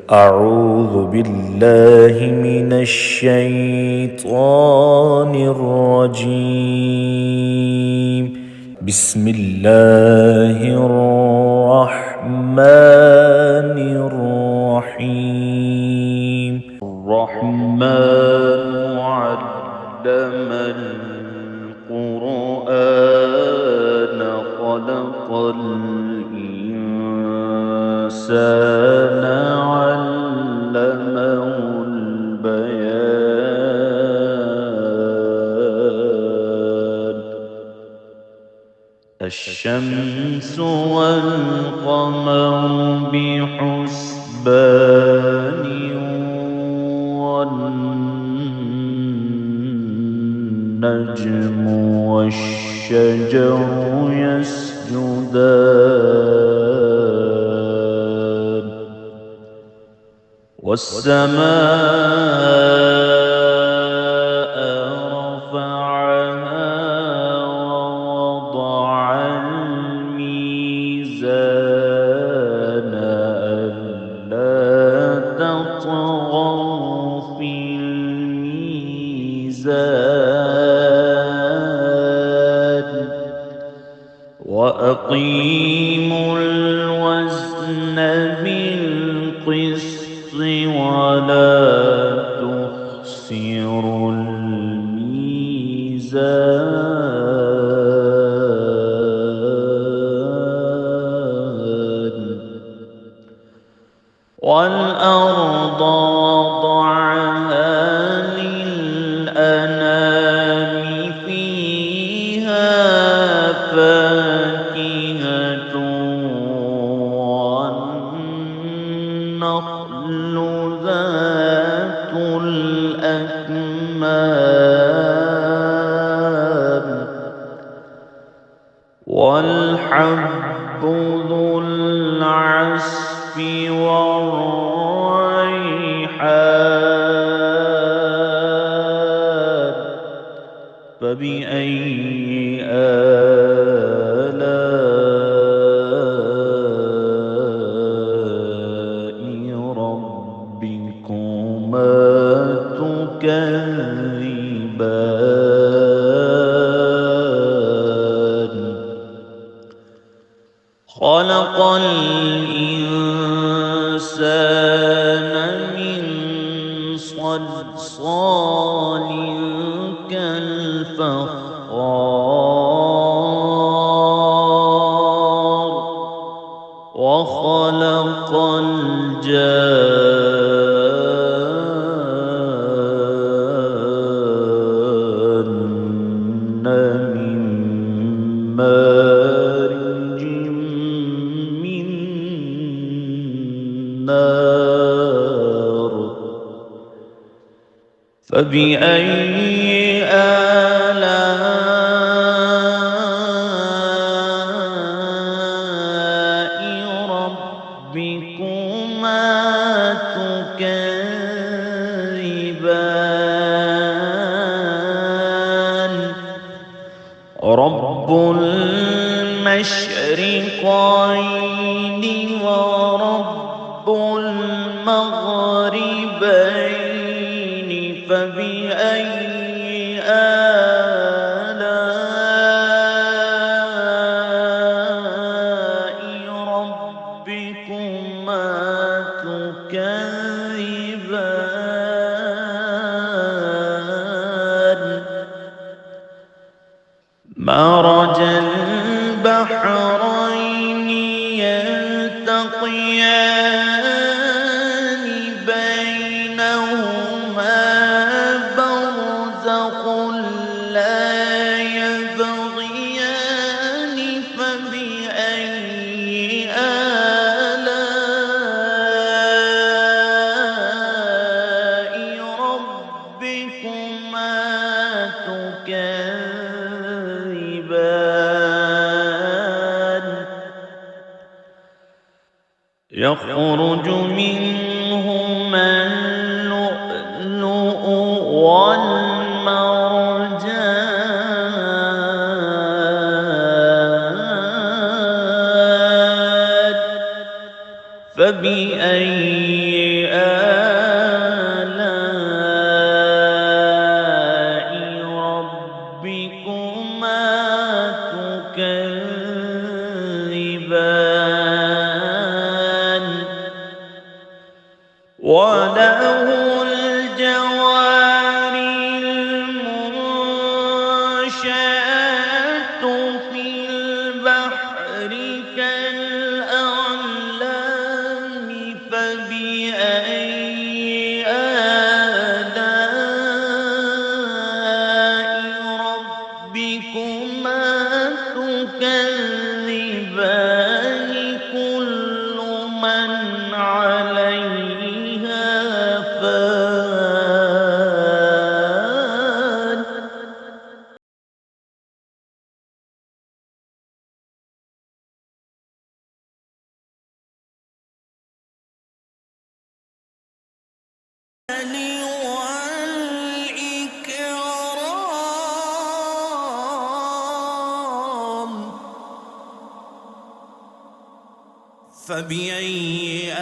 أعوذ بالله من الشيطان الرجيم. بسم الله الرحمن الرحيم. الرحمن علم القرآن خلق الإنسان علمه البيان. الشمس والقمر بحسبان والنجم والشجر يسجدان والسماء رفعها ووضع الميزان ألا تطغوا في الميزان وأقيموا الوزن بالقسط ولا تخسروا الميزان. والأرض وضعها للأنام فيها فاكهة والنخل ذات الأكمام والحب ذو العصف والريحان. فبأي آلاء ربكما تكذبان. خلق الإنسان من صلصال كالفخار وخلق الجان من مارج من نار. فبأي آلاء ربكما تكذبان. رب المشرقين ورب المغربين. فبأي آلاء ربكما تكذبان. مرج البحرين يلتقيان بينهما برزخ لا يبغيان. فبأي آلاء ربكما تكذبان. يخرج منهما اللؤلؤ والمرجان. فبأي وله الجوار المنشآت في البحر كالأعلام فبأي آلاء ربكما تكذبان كل من عليها فان والإكرام فبأي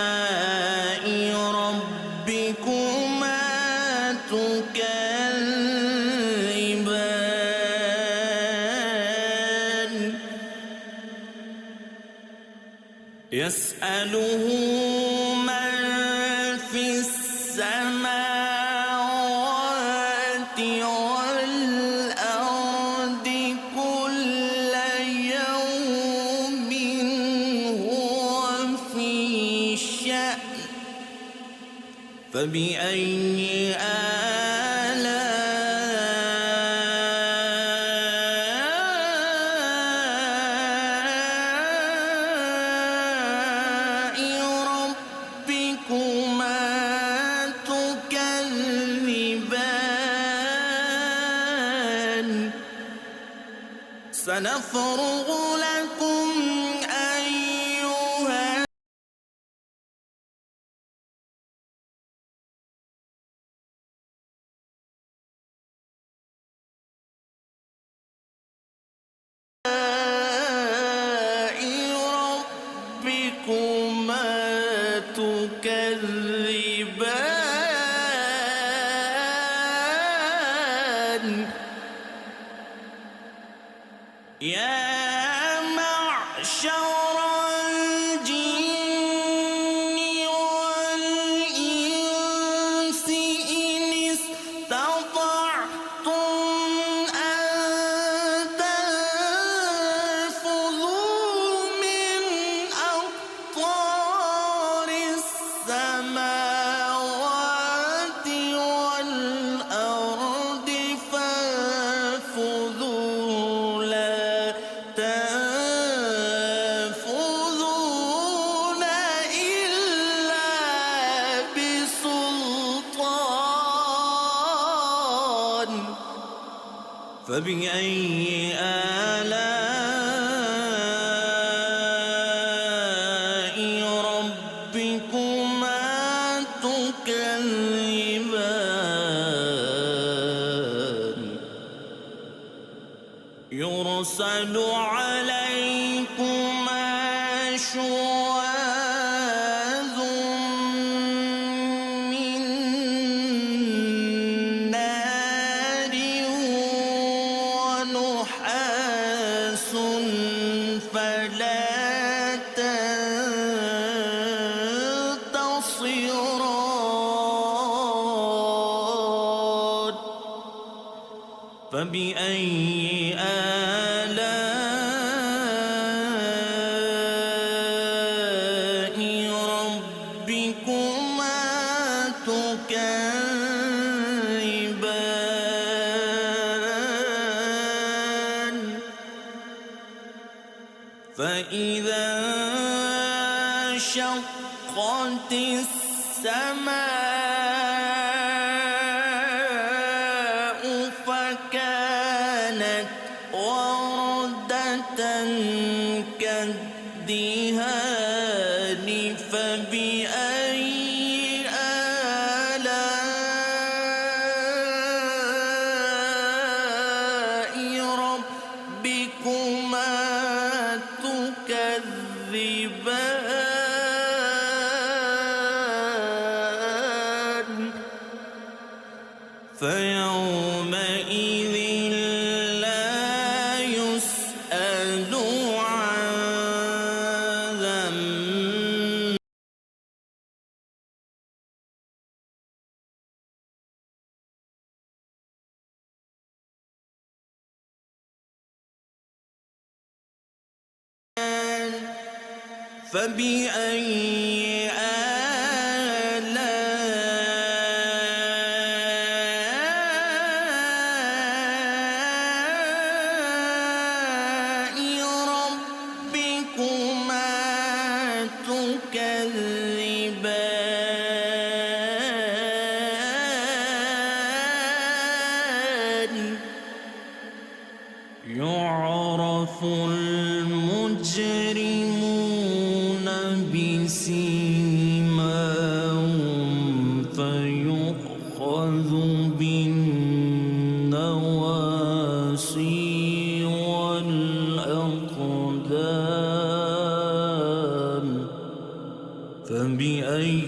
آلاء ربكما تكذبان يسأله من في السماوات والأرض كل يوم هو في شأن فبأي آلاء ربكما تكذبان سنفرغ لكم أيها ربكما تكذبان يا معشر الجن والإنس إن استطعتم أن تنفذوا من أقطار السماوات والأرض فانفذوا لا تنفذون إلا بسلطان فبأي آلاء ربكما تكذبان يرسل عليكما شواظ من نار ونحاس فلا تنتصران فبأي آلاء ربكما تكذبان فإذا انشقت السماء فكانت وردة كالدهان فبأي آلاء ربكما تكذبان فيومئذ لا يسأل عن ذنبه فبأي آلاء ربكما تكذبان يعرف المجرمون بسيماهم فيؤخذ بالنواصي والأقدام فبأي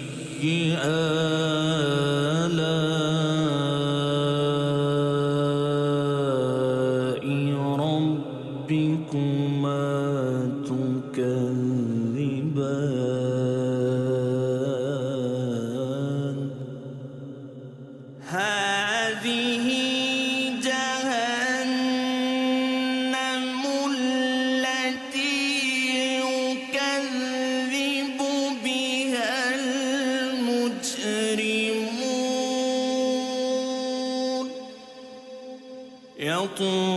آلاء ربكما تكذبان هذه جهنم التي يكذب بها المجرمون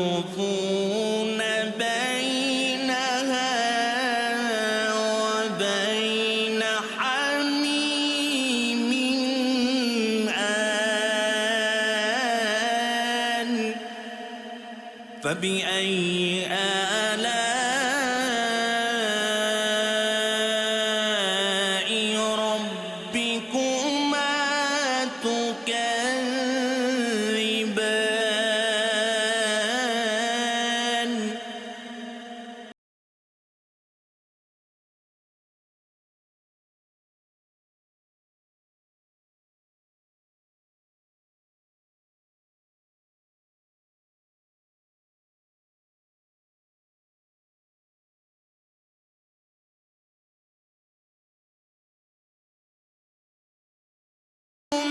يطوفون بينها وبين حميم آن فبأي آلاء ربكما تكذبان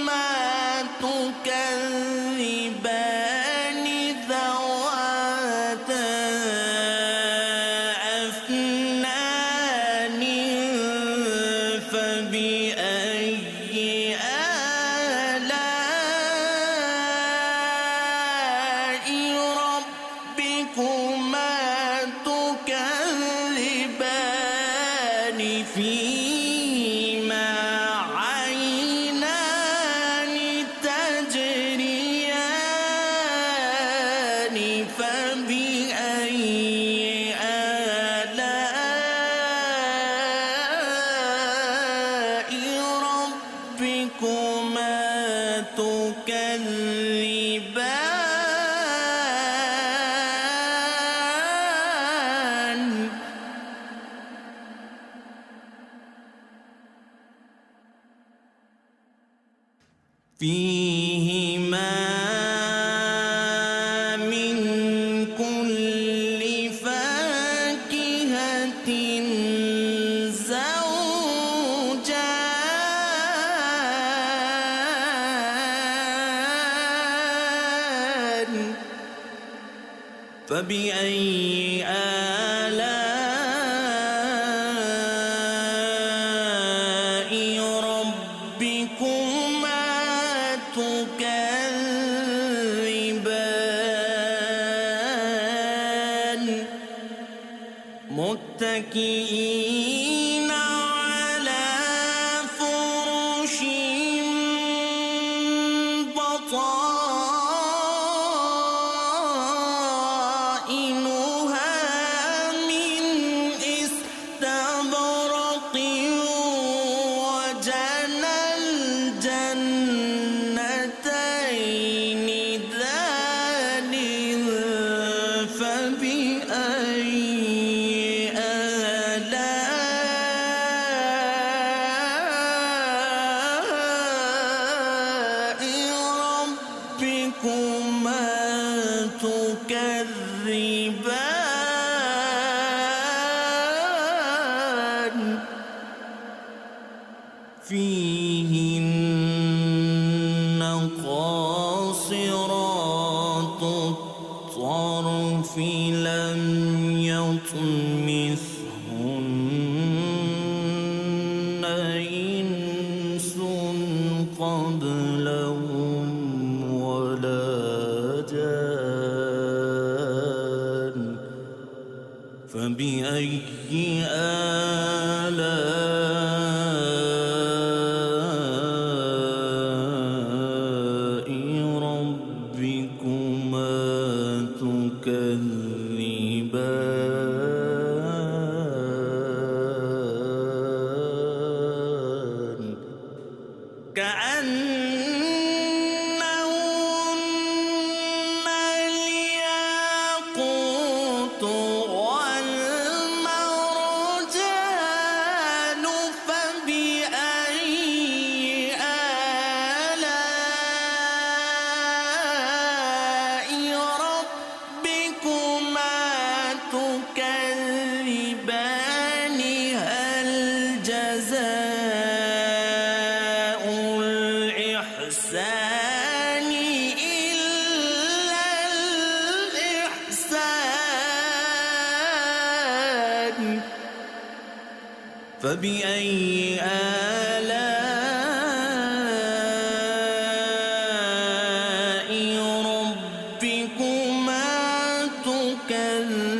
ما تكذبان ذواتا أفنان فبأي آلاء ربكما تكذبان فيهما عينان تجريان فبأي آلاء ربكما تكذبان فيهما من كل فاكهة زوجان فبأي آلاء ربكما تكذبان متكئين على فرش بطائنها من استبرق وجنى الجنتين دان فبأي آلاء ربكما تكذبان فيهن قاصرات الطرف لم يطمثهن كأنهن الياقوت والمرجان فبأي آلاء ربكما تكذبان هل جزاء الإحسان إلا الإحسان فبأي آلاء ربكما تكذبان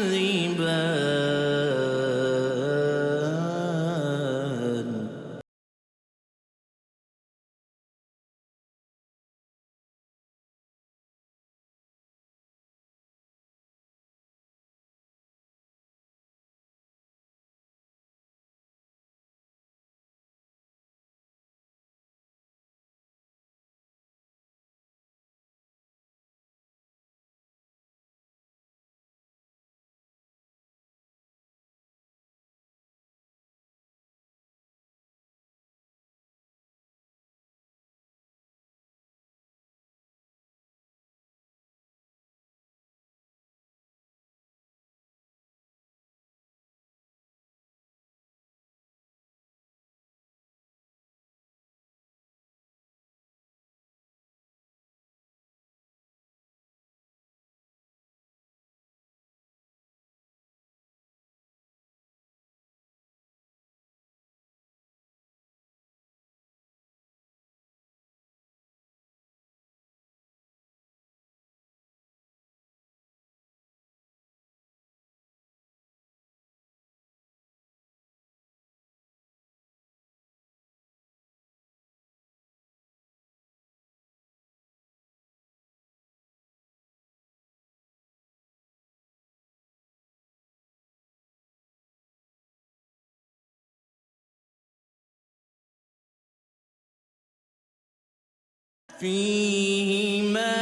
فيهما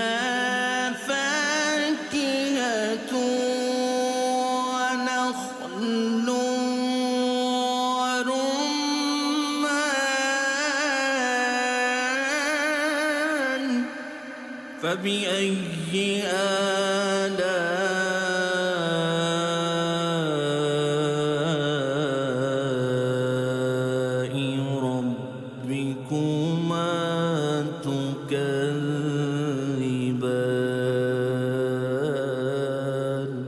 فاكهة ونخل ورمان فبأي آلاء ربكما تكذبان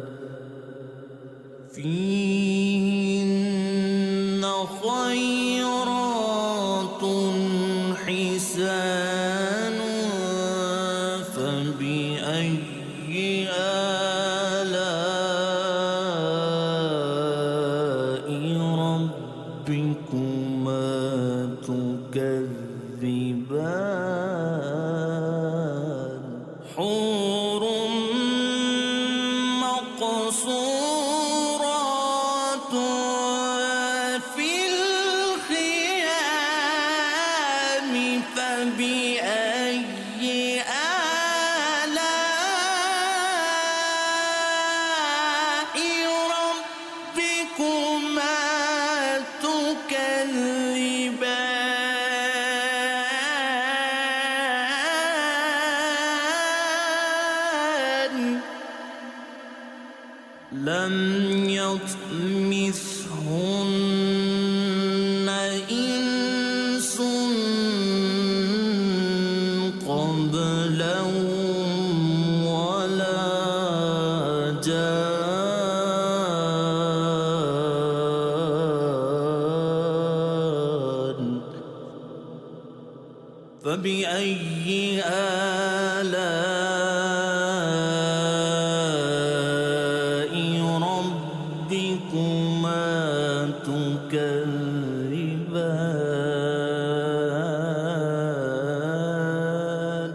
فيهن خيرات حسان فبأي آلاء ربكما تكذبان حور مقصورات في الخيام فبأي آلاء ربكما تكذبان لم يطمثهن إنس قبلهم ولا جان فبأي آلاء ربكما تكذبان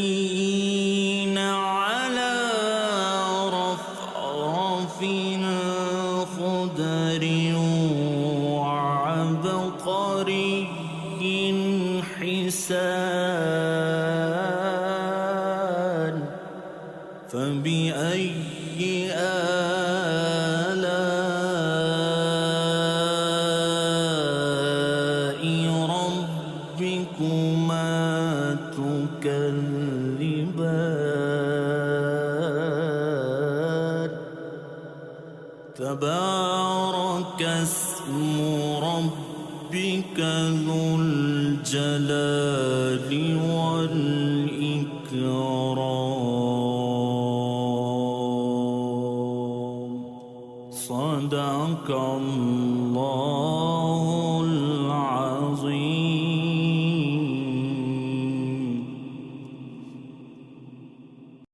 متكئين على رفرف خضر وعبقر تبارك اسم ربك ذو الجلال والإكرام. صدق الله